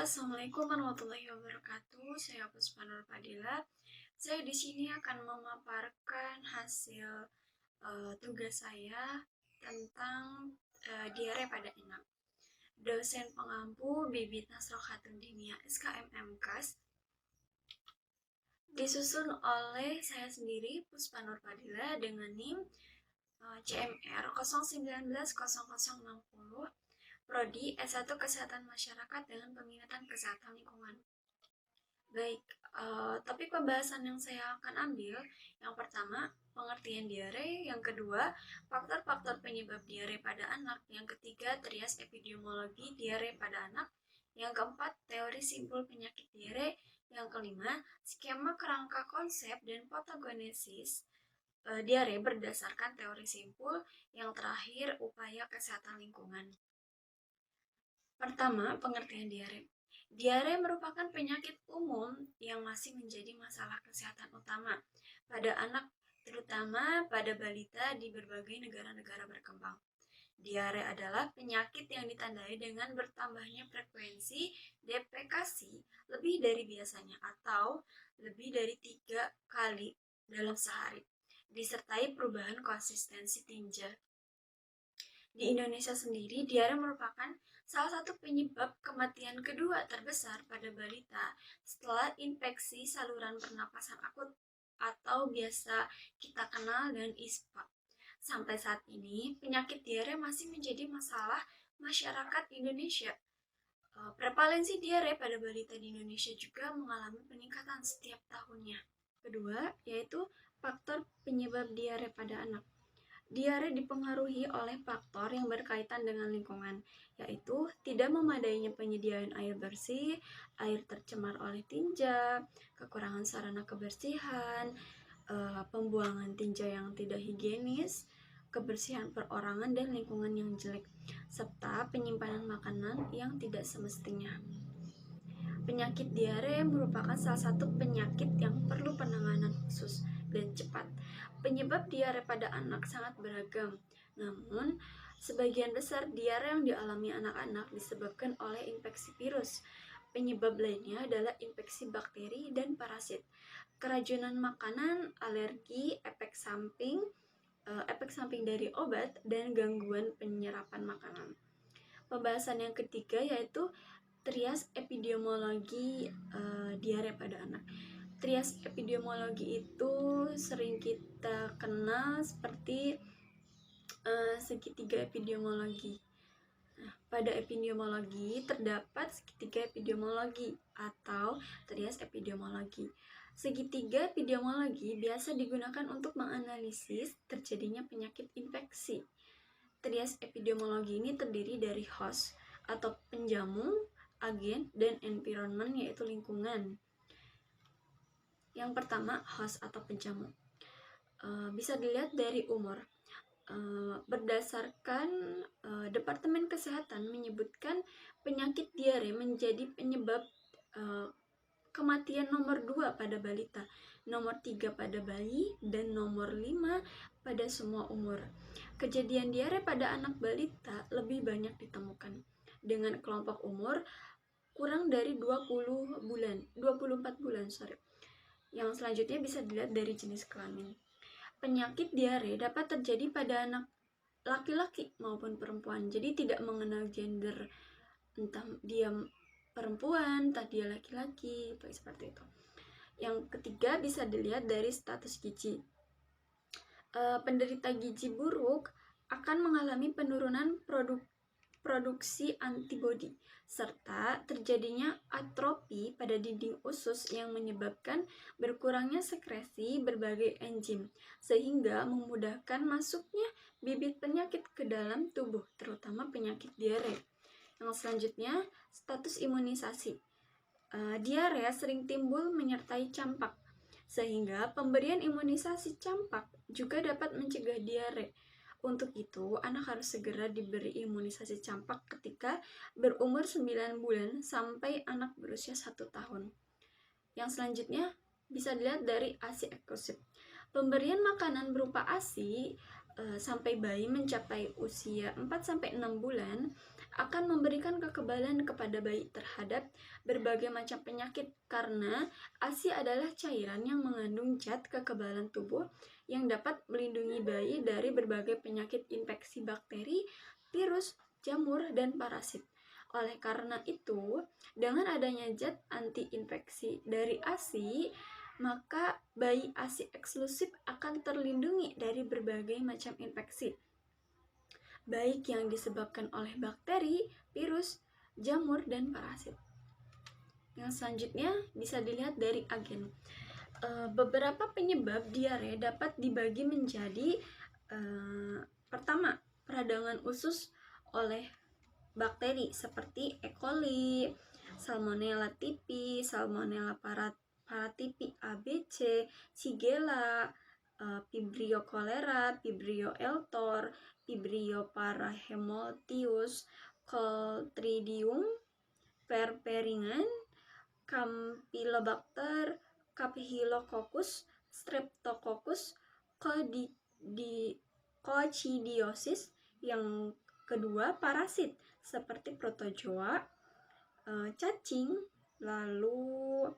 Assalamualaikum warahmatullahi wabarakatuh. Saya Puspa Nur Fadila. Saya di sini akan memaparkan hasil tugas saya tentang diare pada anak. Dosen pengampu Bibit Nasroh Khatun Dinia SKM MKAS disusun oleh saya sendiri Puspa Nur Fadila dengan NIM CMR 0190060 Prodi S1 Kesehatan Masyarakat dengan peminatan Kesehatan Lingkungan. Baik, topik pembahasan yang saya akan ambil, yang pertama, pengertian diare, yang kedua, faktor-faktor penyebab diare pada anak, yang ketiga, trias epidemiologi diare pada anak, yang keempat, teori simpul penyakit diare, yang kelima, skema kerangka konsep dan patogenesis diare berdasarkan teori simpul, yang terakhir, upaya kesehatan lingkungan. Pertama, pengertian diare. Diare merupakan penyakit umum yang masih menjadi masalah kesehatan utama pada anak, terutama pada balita di berbagai negara-negara berkembang. Diare adalah penyakit yang ditandai dengan bertambahnya frekuensi defekasi lebih dari biasanya atau lebih dari 3 kali dalam sehari, disertai perubahan konsistensi tinja. Di Indonesia sendiri, diare merupakan salah satu penyebab kematian kedua terbesar pada balita setelah infeksi saluran pernapasan akut atau biasa kita kenal dengan ISPA. Sampai saat ini, penyakit diare masih menjadi masalah masyarakat Indonesia. Prevalensi diare pada balita di Indonesia juga mengalami peningkatan setiap tahunnya. Kedua, yaitu faktor penyebab diare pada anak. Diare dipengaruhi oleh faktor yang berkaitan dengan lingkungan, yaitu tidak memadainya penyediaan air bersih, air tercemar oleh tinja, kekurangan sarana kebersihan, pembuangan tinja yang tidak higienis, kebersihan perorangan dan lingkungan yang jelek, serta penyimpanan makanan yang tidak semestinya. Penyakit diare merupakan salah satu penyakit yang perlu penanganan khusus dan cepat. Penyebab diare pada anak sangat beragam, namun sebagian besar diare yang dialami anak-anak disebabkan oleh infeksi virus. Penyebab lainnya adalah infeksi bakteri dan parasit, keracunan makanan, alergi, efek samping dari obat, dan gangguan penyerapan makanan. Pembahasan yang ketiga yaitu trias epidemiologi diare pada anak. Trias epidemiologi itu sering kita kenal seperti segitiga epidemiologi. Nah, pada epidemiologi terdapat segitiga epidemiologi atau trias epidemiologi. Segitiga epidemiologi biasa digunakan untuk menganalisis terjadinya penyakit infeksi. Trias epidemiologi ini terdiri dari host atau penjamu, agen, dan environment yaitu lingkungan. Yang pertama, host atau penjamu. Bisa dilihat dari umur. Berdasarkan Departemen Kesehatan menyebutkan penyakit diare menjadi penyebab kematian nomor 2 pada balita, nomor 3 pada bayi, dan nomor 5 pada semua umur. Kejadian diare pada anak balita lebih banyak ditemukan dengan kelompok umur kurang dari 24 bulan. Yang selanjutnya bisa dilihat dari jenis kelamin. Penyakit diare dapat terjadi pada anak laki-laki maupun perempuan, jadi tidak mengenal gender, entah dia perempuan, entah dia laki-laki, seperti itu. Yang ketiga bisa dilihat dari status gizi. Penderita gizi buruk akan mengalami penurunan produksi antibodi serta terjadinya atrofi pada dinding usus yang menyebabkan berkurangnya sekresi berbagai enzim sehingga memudahkan masuknya bibit penyakit ke dalam tubuh, terutama penyakit diare. Yang selanjutnya, status imunisasi. Diare sering timbul menyertai campak, sehingga pemberian imunisasi campak juga dapat mencegah diare. Untuk itu, anak harus segera diberi imunisasi campak ketika berumur 9 bulan sampai anak berusia 1 tahun. Yang selanjutnya bisa dilihat dari ASI eksklusif. Pemberian makanan berupa ASI sampai bayi mencapai usia 4-6 bulan akan memberikan kekebalan kepada bayi terhadap berbagai macam penyakit karena ASI adalah cairan yang mengandung zat kekebalan tubuh yang dapat melindungi bayi dari berbagai penyakit infeksi bakteri, virus, jamur, dan parasit. Oleh karena itu, dengan adanya zat anti-infeksi dari ASI, maka bayi ASI eksklusif akan terlindungi dari berbagai macam infeksi, baik yang disebabkan oleh bakteri, virus, jamur, dan parasit. Yang selanjutnya bisa dilihat dari agen. Beberapa penyebab diare dapat dibagi menjadi pertama, peradangan usus oleh bakteri seperti E. coli, Salmonella typhi, Salmonella paratipi ABC, Shigella, Vibrio cholera, Vibrio eltor, Vibrio parahemotius, Clostridium perfringens, Campylobacter, Staphylococcus, Streptococcus, Coccidiosis. Yang kedua, parasit seperti protozoa, cacing, lalu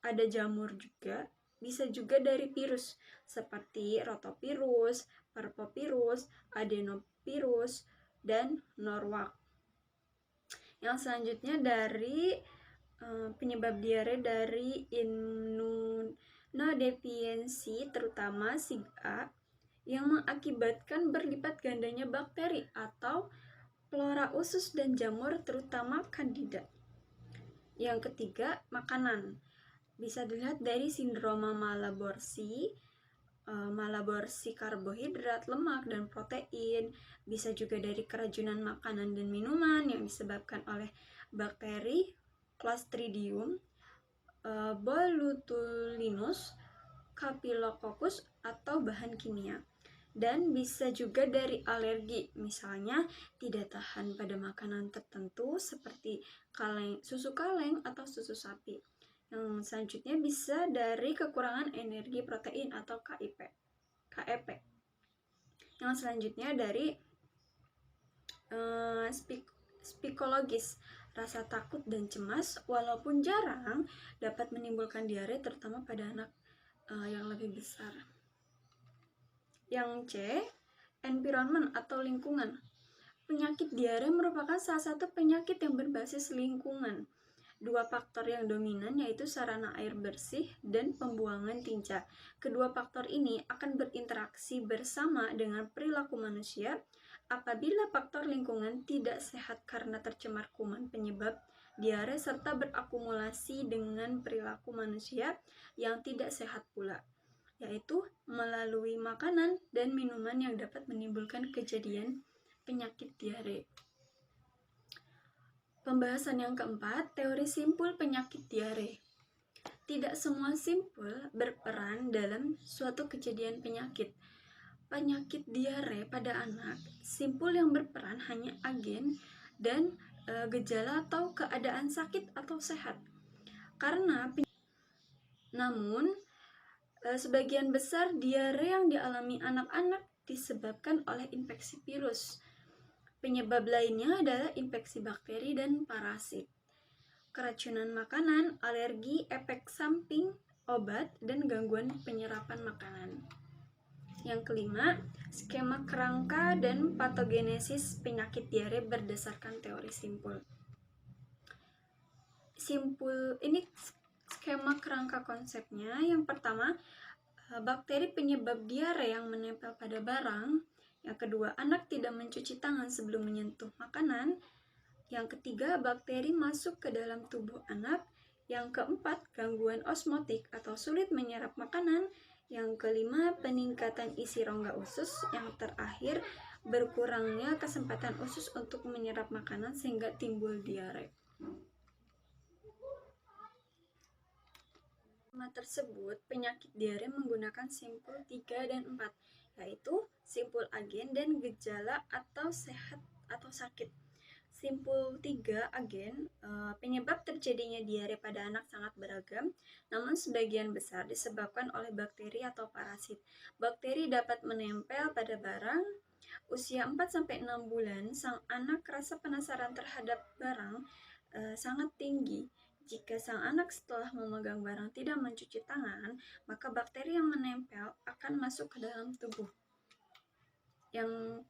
ada jamur juga, bisa juga dari virus seperti rotavirus, parvovirus, adenovirus, dan norwalk. Yang selanjutnya dari penyebab diare dari immunodeficiency, terutama SIG-A, yang mengakibatkan berlipat gandanya bakteri atau flora usus dan jamur, terutama Candida. Yang ketiga, makanan. Bisa dilihat dari sindroma Malaborsi, karbohidrat, lemak, dan protein. Bisa juga dari keracunan makanan dan minuman yang disebabkan oleh bakteri Clostridium botulinus, Staphylococcus, atau bahan kimia. Dan bisa juga dari alergi, misalnya tidak tahan pada makanan tertentu seperti susu kaleng atau susu sapi. Yang selanjutnya bisa dari kekurangan energi protein atau KEP. Yang selanjutnya dari psikologis, rasa takut dan cemas walaupun jarang dapat menimbulkan diare, terutama pada anak yang lebih besar. Yang C, environment atau lingkungan. Penyakit diare merupakan salah satu penyakit yang berbasis lingkungan. Dua faktor yang dominan yaitu sarana air bersih dan pembuangan tinja. Kedua faktor ini akan berinteraksi bersama dengan perilaku manusia. Apabila faktor lingkungan tidak sehat karena tercemar kuman penyebab diare serta berakumulasi dengan perilaku manusia yang tidak sehat pula, yaitu melalui makanan dan minuman yang dapat menimbulkan kejadian penyakit diare. Pembahasan yang keempat, teori simpul penyakit diare. Tidak semua simpul berperan dalam suatu kejadian penyakit. Penyakit diare pada anak, simpul yang berperan hanya agen dan gejala atau keadaan sakit atau sehat. Namun, sebagian besar diare yang dialami anak-anak disebabkan oleh infeksi virus. Penyebab lainnya adalah infeksi bakteri dan parasit, keracunan makanan, alergi, efek samping obat, dan gangguan penyerapan makanan. Yang kelima, skema kerangka dan patogenesis penyakit diare berdasarkan teori simpul. Ini skema kerangka konsepnya. Yang pertama, bakteri penyebab diare yang menempel pada barang. Yang kedua, anak tidak mencuci tangan sebelum menyentuh makanan. Yang ketiga, bakteri masuk ke dalam tubuh anak. Yang keempat, gangguan osmotik atau sulit menyerap makanan. Yang kelima, peningkatan isi rongga usus. Yang terakhir, berkurangnya kesempatan usus untuk menyerap makanan sehingga timbul diare. Tersebut, penyakit diare menggunakan simpul 3 dan 4, yaitu simpul agen dan gejala atau sehat atau sakit. Simpul 3 agen, penyebab terjadinya diare pada anak sangat beragam, namun sebagian besar disebabkan oleh bakteri atau parasit. Bakteri dapat menempel pada barang. Usia 4-6 bulan, sang anak rasa penasaran terhadap barang sangat tinggi. Jika sang anak setelah memegang barang tidak mencuci tangan, maka bakteri yang menempel akan masuk ke dalam tubuh. Yang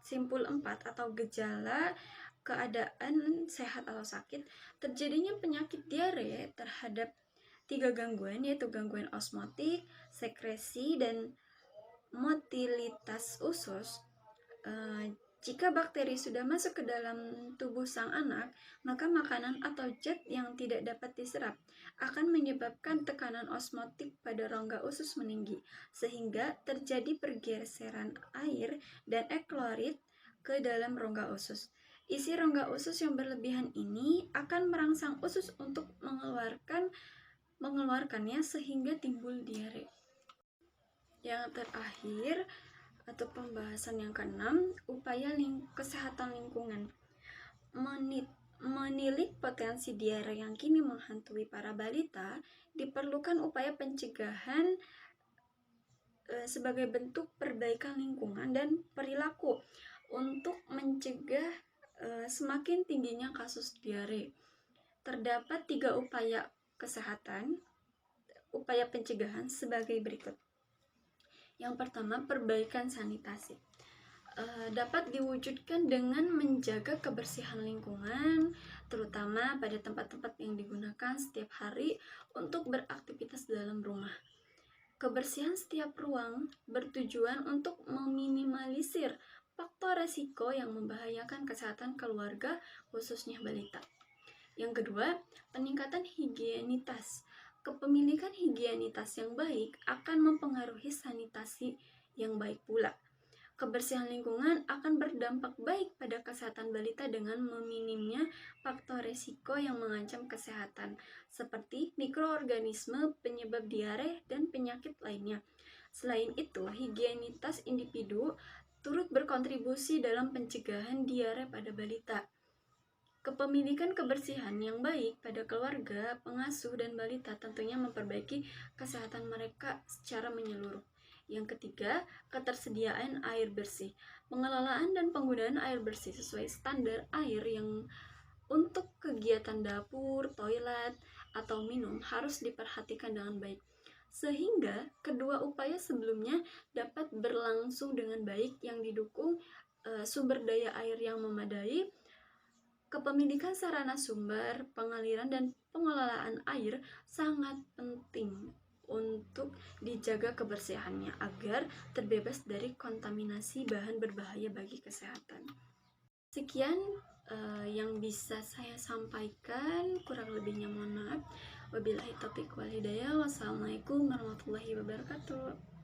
simpul 4 atau gejala keadaan sehat atau sakit, terjadinya penyakit diare terhadap 3 gangguan, yaitu gangguan osmotik, sekresi, dan motilitas usus. Jika bakteri sudah masuk ke dalam tubuh sang anak, maka makanan atau zat yang tidak dapat diserap akan menyebabkan tekanan osmotik pada rongga usus meninggi, sehingga terjadi pergeseran air dan eklorit ke dalam rongga usus. Isi rongga usus yang berlebihan ini akan merangsang usus untuk mengeluarkannya sehingga timbul diare. Yang terakhir atau pembahasan yang keenam, upaya kesehatan lingkungan. Menilik potensi diare yang kini menghantui para balita, diperlukan upaya pencegahan sebagai bentuk perbaikan lingkungan dan perilaku untuk mencegah semakin tingginya kasus diare. Terdapat 3 upaya pencegahan sebagai berikut. Yang pertama, perbaikan sanitasi. Dapat diwujudkan dengan menjaga kebersihan lingkungan, terutama pada tempat-tempat yang digunakan setiap hari untuk beraktivitas dalam rumah. Kebersihan setiap ruang bertujuan untuk meminimalisir faktor resiko yang membahayakan kesehatan keluarga, khususnya balita. Yang kedua, peningkatan higienitas. Kepemilikan higienitas yang baik akan mempengaruhi sanitasi yang baik pula. Kebersihan lingkungan akan berdampak baik pada kesehatan balita dengan meminimnya faktor resiko yang mengancam kesehatan, seperti mikroorganisme penyebab diare dan penyakit lainnya. Selain itu, higienitas individu turut berkontribusi dalam pencegahan diare pada balita. Kepemilikan kebersihan yang baik pada keluarga, pengasuh, dan balita tentunya memperbaiki kesehatan mereka secara menyeluruh. Yang ketiga, ketersediaan air bersih. Pengelolaan dan penggunaan air bersih sesuai standar air yang untuk kegiatan dapur, toilet, atau minum harus diperhatikan dengan baik. Sehingga kedua upaya sebelumnya dapat berlangsung dengan baik yang didukung sumber daya air yang memadai, kepemilikan sarana sumber, pengaliran, dan pengelolaan air sangat penting untuk dijaga kebersihannya agar terbebas dari kontaminasi bahan berbahaya bagi kesehatan. Sekian yang bisa saya sampaikan, kurang lebihnya mohon maaf. Wabillahi taufiq wal hidayah. Wassalamualaikum warahmatullahi wabarakatuh.